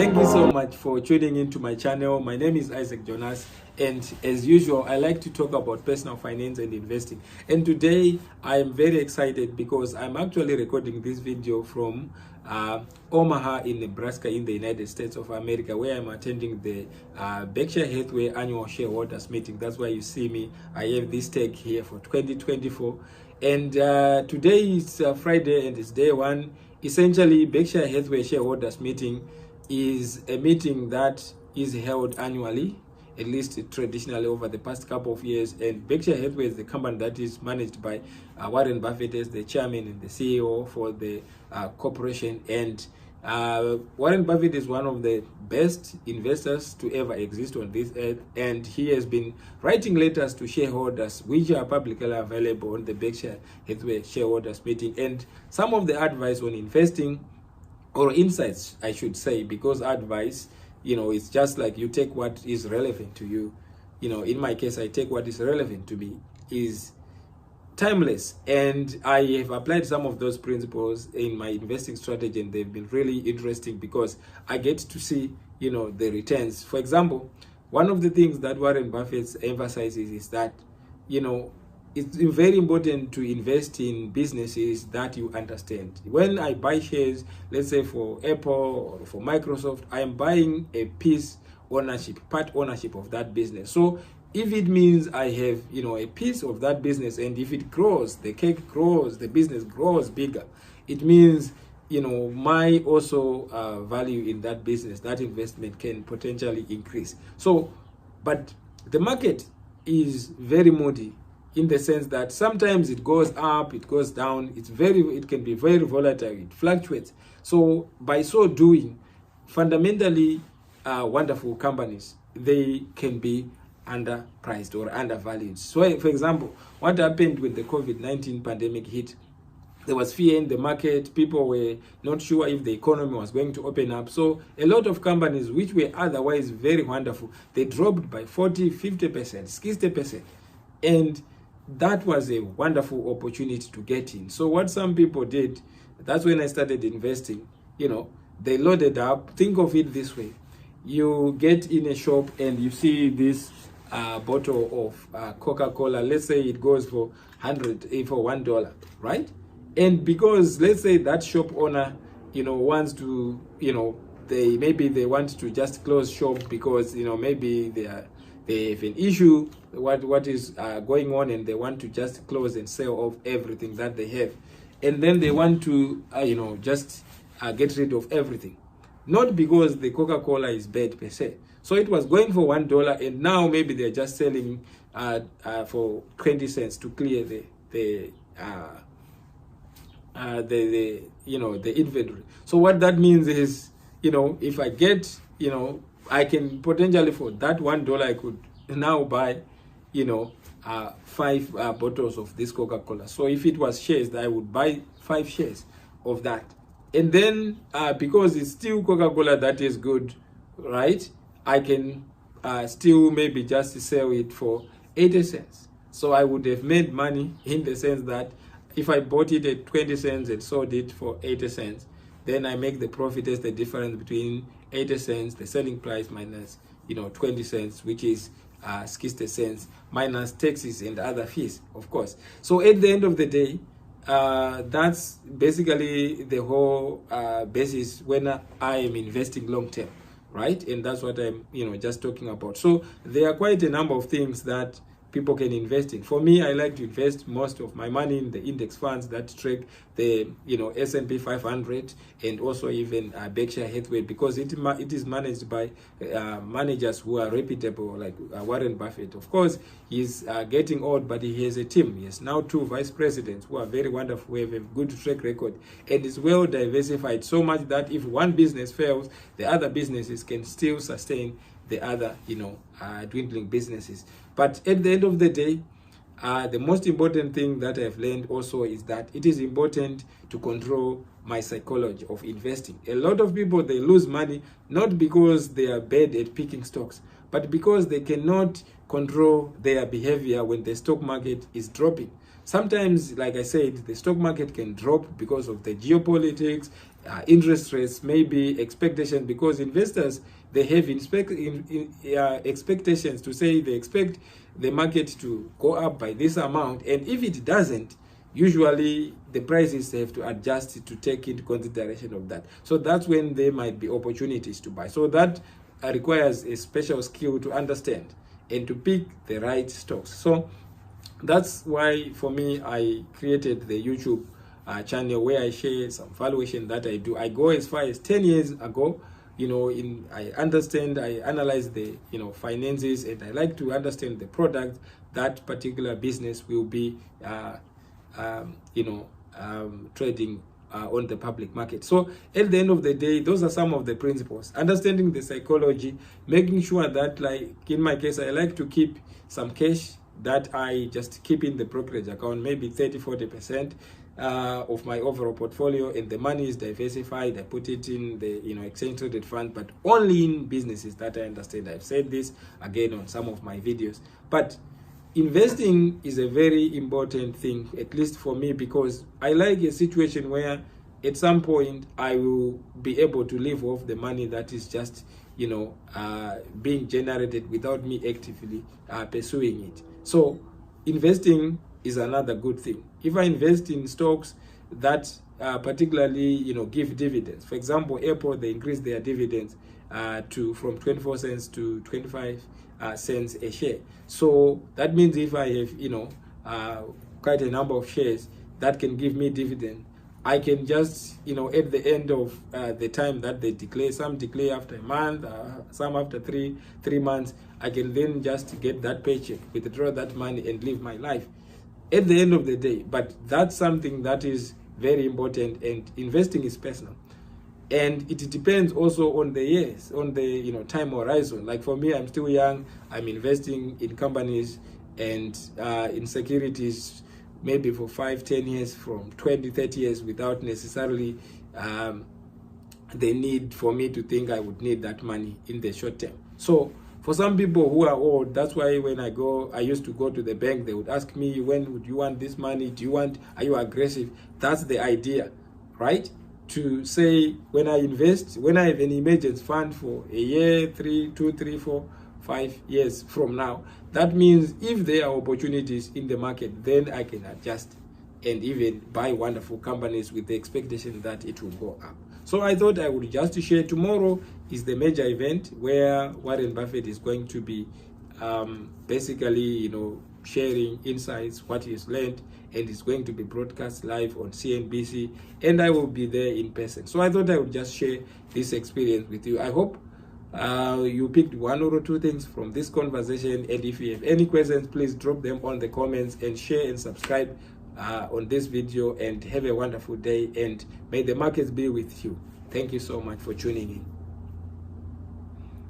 Thank you so much for tuning into my channel. My name is Isaac Jonas, and as usual, I like to talk about personal finance and investing. And today, I am very excited because I'm actually recording this video from Omaha in Nebraska in the United States of America, where I'm attending the Berkshire Hathaway annual shareholders meeting. That's why you see me. I have this tag here for 2024. And today is Friday and it's day one. Essentially, Berkshire Hathaway shareholders meeting is a meeting that is held annually, at least traditionally over the past couple of years. And Berkshire Hathaway is the company that is managed by Warren Buffett as the chairman and the CEO for the corporation. And Warren Buffett is one of the best investors to ever exist on this earth, and he has been writing letters to shareholders which are publicly available on the Berkshire Hathaway shareholders meeting. And some of the advice on investing, or insights I should say, because advice, it's just like you take what is relevant to you. In my case, I take what is relevant to me, is timeless, and I have applied some of those principles in my investing strategy, and they've been really interesting because I get to see the returns. For example, one of the things that Warren Buffett emphasizes is that it's very important to invest in businesses that you understand. When I buy shares, let's say for Apple or for Microsoft, I am buying a part ownership of that business. So if it means I have a piece of that business, and if it grows, the cake grows, the business grows bigger, it means my also value in that business, that investment can potentially increase. So, but the market is very moody, in the sense that sometimes it goes up, it goes down, it can be very volatile, it fluctuates. So by so doing, fundamentally wonderful companies, they can be underpriced or undervalued. So for example, what happened when the COVID-19 pandemic hit? There was fear in the market. People were not sure if the economy was going to open up. So a lot of companies which were otherwise very wonderful, they dropped by 40, 50%, 60%. And that was a wonderful opportunity to get in. So what some people did, that's when I started investing. They loaded up. Think of it this way. You get in a shop and you see this bottle of Coca-Cola. Let's say it goes for $100, right? And because let's say that shop owner, wants to, they want to just close shop because, maybe they have an issue, what is going on, and they want to just close and sell off everything that they have. And then they want to, just get rid of everything. Not because the Coca-Cola is bad per se. So it was going for $1, and now maybe they're just selling for 20 cents to clear the inventory. So what that means is, if I get, I can potentially, for that $1, I could now buy, 5 bottles of this Coca-Cola. So if it was shares, I would buy 5 shares of that. And then because it's still Coca-Cola that is good, right? I can still maybe just sell it for 80 cents. So I would have made money, in the sense that if I bought it at 20 cents and sold it for 80 cents, then I make the profit as the difference between 80 cents, the selling price, minus 20 cents, which is 60 cents, minus taxes and other fees, of course. So at the end of the day, that's basically the whole basis when I am investing long term, right? And that's what I'm just talking about. So there are quite a number of things that people can invest in. For me, I like to invest most of my money in the index funds that track the S&P 500, and also even Berkshire Hathaway, because it is managed by managers who are reputable, like Warren Buffett. Of course, he's getting old, but he has a team. He has now 2 vice presidents who are very wonderful, who have a good track record, and is well diversified, so much that if one business fails, the other businesses can still sustain the other dwindling businesses. But at the end of the day, the most important thing that I've learned also is that it is important to control my psychology of investing. A lot of people, they lose money not because they are bad at picking stocks, but because they cannot control their behavior when the stock market is dropping. sometimes, like I said, the stock market can drop because of the geopolitics, interest rates, maybe expectations, because investors, they have expectations to say they expect the market to go up by this amount, and if it doesn't, usually the prices have to adjust to take into consideration of that. So that's when there might be opportunities to buy. So that requires a special skill to understand and to pick the right stocks. So that's why, for me, I created the YouTube channel where I share some valuation that I do. I go as far as 10 years ago. I understand, I analyze the finances, and I like to understand the product that particular business will be trading on the public market. So at the end of the day, those are some of the principles: understanding the psychology, making sure that, like in my case, I like to keep some cash that I just keep in the brokerage account, maybe 30-40% of my overall portfolio, and the money is diversified. I put it in the exchange traded fund, but only in businesses that I understand. I've said this again on some of my videos, but investing is a very important thing, at least for me, because I like a situation where at some point I will be able to live off the money that is just being generated without me actively pursuing it. So investing is another good thing. If I invest in stocks that particularly give dividends, for example, Apple, they increased their dividends from 24 cents to 25 cents a share. So that means if I have quite a number of shares that can give me dividend, I can just at the end of the time that they declare, some declare after a month, some after three months, I can then just get that paycheck, withdraw that money, and live my life at the end of the day. But that's something that is very important, and investing is personal, and it depends also on the years, on the time horizon. Like for me, I'm still young. I'm investing in companies and in securities maybe for 5-10 years, from 20-30 years, without necessarily the need for me to think I would need that money in the short term. So for some people who are old, that's why when I used to go to the bank, they would ask me, when would you want this money? Are you aggressive? That's the idea, right? To say, when I invest, when I have an emergency fund for a year, 2, 3, 4, 5 years from now, that means if there are opportunities in the market, then I can adjust and even buy wonderful companies with the expectation that it will go up. So I thought I would just share. Tomorrow is the major event where Warren Buffett is going to be basically sharing insights, what he's learned, and it's going to be broadcast live on CNBC, and I will be there in person. So I thought I would just share this experience with you. I hope you picked one or two things from this conversation, and if you have any questions, please drop them on the comments, and share and subscribe on this video, and have a wonderful day, and may the markets be with you. Thank you so much for tuning in.